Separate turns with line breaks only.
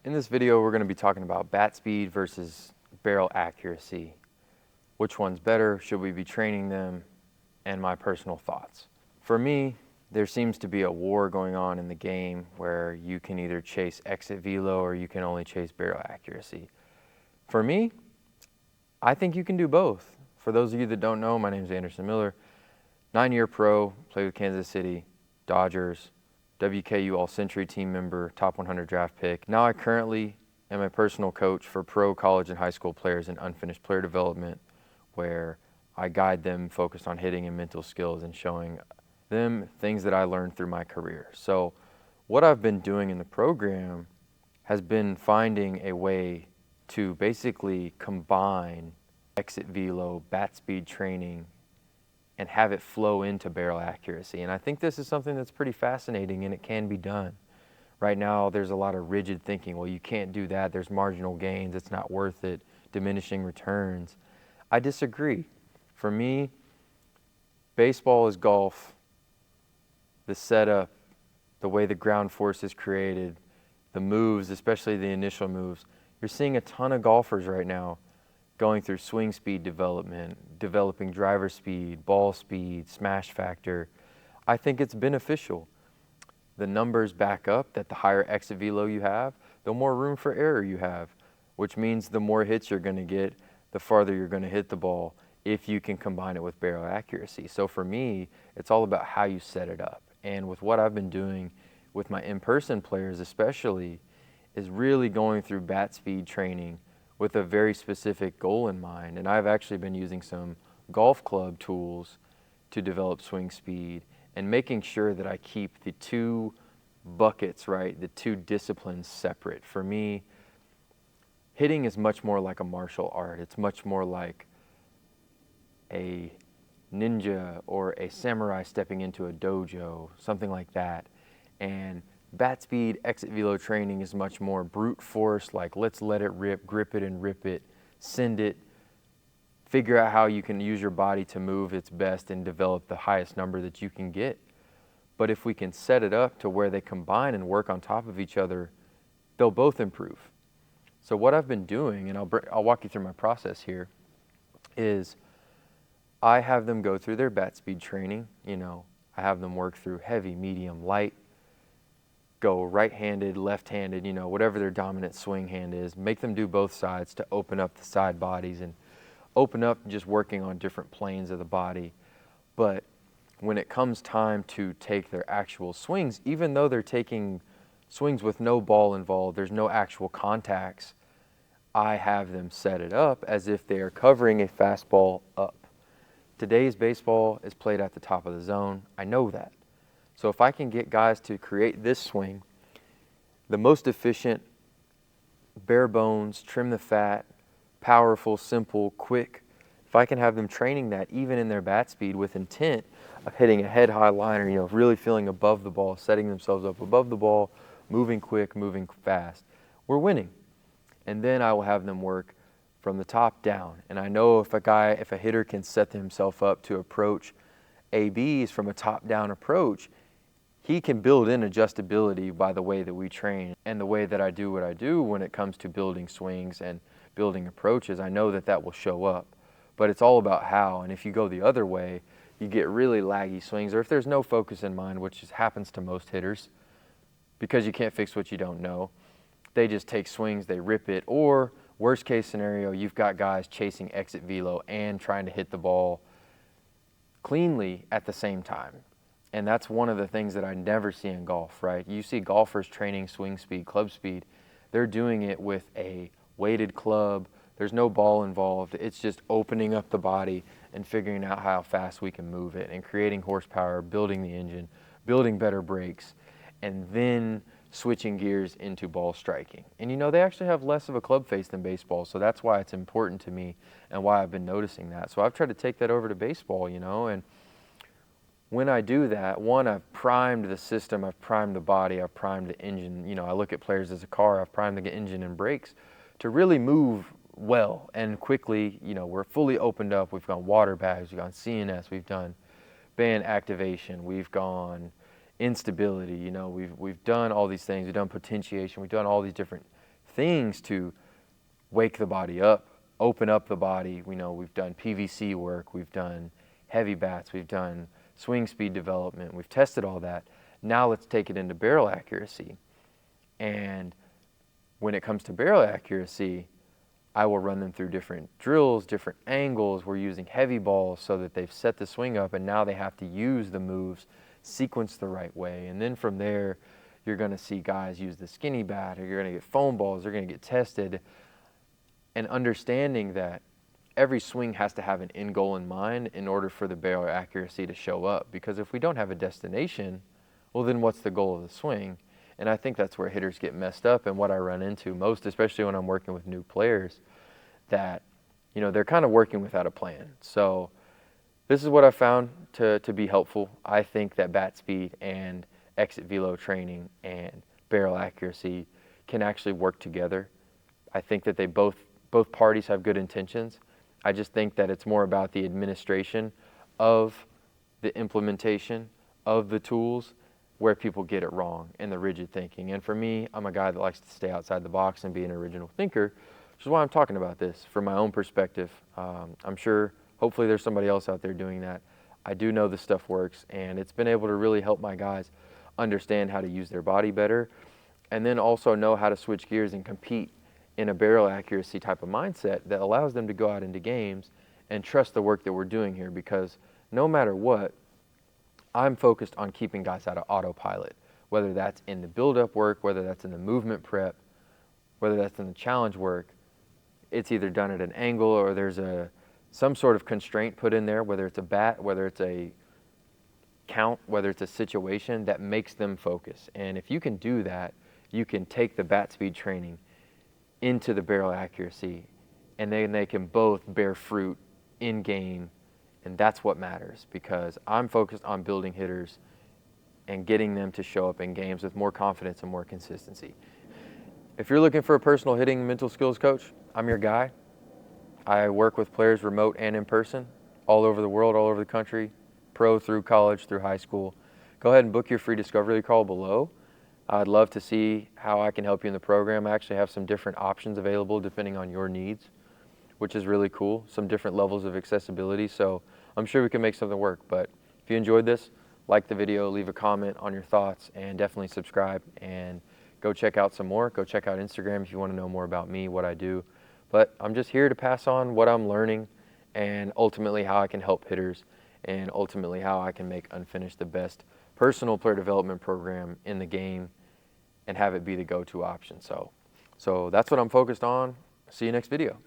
In this video, we're going to be talking about bat speed versus barrel accuracy. Which one's better? Should we be training them? And my personal thoughts. For me, there seems to be a war going on in the game where you can either chase exit velo or you can only chase barrel accuracy. For me, I think you can do both. For those of you that don't know, my name is Anderson Miller, 9-year pro, played with Kansas City, Dodgers, WKU All-Century team member, top 100 draft pick. Now I currently am a personal coach for pro, college, and high school players in unfinished player development, where I guide them focused on hitting and mental skills and showing them things that I learned through my career. So what I've been doing in the program has been finding a way to basically combine exit velo, bat speed training, and have it flow into barrel accuracy. And I think this is something that's pretty fascinating, and it can be done. Right now, there's a lot of rigid thinking. Well, you can't do that. There's marginal gains. It's not worth it. Diminishing returns. I disagree. For me, baseball is golf. The setup, the way the ground force is created, the moves, especially the initial moves. You're seeing a ton of golfers right now going through swing speed development, developing driver speed, ball speed, smash factor. I think it's beneficial. The numbers back up that the higher exit velo you have, the more room for error you have, which means the more hits you're going to get, the farther you're going to hit the ball if you can combine it with barrel accuracy. So for me, it's all about how you set it up. And with what I've been doing with my in-person players especially, is really going through bat speed training with a very specific goal in mind. And I've actually been using some golf club tools to develop swing speed and making sure that I keep the two buckets, right, the two disciplines separate. For me, hitting is much more like a martial art. It's much more like a ninja or a samurai stepping into a dojo, something like that. And bat speed, exit velo training is much more brute force, like let's let it rip, grip it and rip it, send it, figure out how you can use your body to move its best and develop the highest number that you can get. But if we can set it up to where they combine and work on top of each other, they'll both improve. So what I've been doing, and I'll walk you through my process here, is I have them go through their bat speed training. I have them work through heavy, medium, light, go right-handed, left-handed, whatever their dominant swing hand is. Make them do both sides to open up the side bodies and open up just working on different planes of the body. But when it comes time to take their actual swings, even though they're taking swings with no ball involved, there's no actual contacts, I have them set it up as if they are covering a fastball up. Today's baseball is played at the top of the zone. I know that. So if I can get guys to create this swing, the most efficient, bare bones, trim the fat, powerful, simple, quick, if I can have them training that even in their bat speed with intent of hitting a head-high liner, really feeling above the ball, setting themselves up above the ball, moving quick, moving fast, we're winning. And then I will have them work from the top down. And I know if a hitter can set himself up to approach ABs from a top-down approach, he can build in adjustability by the way that we train and the way that I do what I do when it comes to building swings and building approaches. I know that will show up, but it's all about how. And if you go the other way, you get really laggy swings, or if there's no focus in mind, which happens to most hitters, because you can't fix what you don't know, they just take swings, they rip it, or worst case scenario, you've got guys chasing exit velo and trying to hit the ball cleanly at the same time. And that's one of the things that I never see in golf, right? You see golfers training swing speed, club speed. They're doing it with a weighted club. There's no ball involved. It's just opening up the body and figuring out how fast we can move it and creating horsepower, building the engine, building better brakes, and then switching gears into ball striking. And they actually have less of a club face than baseball, so that's why it's important to me and why I've been noticing that. So I've tried to take that over to baseball, and when I do that, one, I've primed the system, I've primed the body, I've primed the engine. I look at players as a car, I've primed the engine and brakes to really move well and quickly. We're fully opened up. We've gone water bags, we've gone CNS, we've done band activation, we've gone instability, we've done all these things, we've done potentiation, we've done all these different things to wake the body up, open up the body. We know we've done PVC work, we've done heavy bats, we've done swing speed development, we've tested all that. Now let's take it into barrel accuracy. And when it comes to barrel accuracy, I will run them through different drills, different angles. We're using heavy balls so that they've set the swing up, and now they have to use the moves sequenced the right way. And then from there, you're going to see guys use the skinny bat, or you're going to get foam balls, they're going to get tested. And understanding that every swing has to have an end goal in mind in order for the barrel accuracy to show up. Because if we don't have a destination, well, then what's the goal of the swing? And I think that's where hitters get messed up, and what I run into most, especially when I'm working with new players, that, you know, they're kind of working without a plan. So this is what I found to be helpful. I think that bat speed and exit velo training and barrel accuracy can actually work together. I think that they both parties have good intentions. I just think that it's more about the administration of the implementation of the tools where people get it wrong and the rigid thinking. And for me, I'm a guy that likes to stay outside the box and be an original thinker, which is why I'm talking about this from my own perspective. I'm sure, hopefully there's somebody else out there doing that. I do know this stuff works, and it's been able to really help my guys understand how to use their body better, and then also know how to switch gears and compete in a barrel accuracy type of mindset that allows them to go out into games and trust the work that we're doing here, because no matter what, I'm focused on keeping guys out of autopilot, whether that's in the build-up work, whether that's in the movement prep, whether that's in the challenge work. It's either done at an angle or there's some sort of constraint put in there, whether it's a bat, whether it's a count, whether it's a situation that makes them focus. And if you can do that, you can take the bat speed training into the barrel accuracy, and then they can both bear fruit in game. And that's what matters, because I'm focused on building hitters and getting them to show up in games with more confidence and more consistency. If you're looking for a personal hitting mental skills coach, I'm your guy. I work with players remote and in person, all over the world, all over the country, pro through college, through high school. Go ahead and book your free discovery call below. I'd love to see how I can help you in the program. I actually have some different options available depending on your needs, which is really cool. Some different levels of accessibility. So I'm sure we can make something work. But if you enjoyed this, like the video, leave a comment on your thoughts, and definitely subscribe, and go check out some more. Go check out Instagram if you want to know more about me, what I do. But I'm just here to pass on what I'm learning, and ultimately how I can help hitters, and ultimately how I can make Unfinished the best personal player development program in the game and have it be the go-to option. So that's what I'm focused on. See you next video.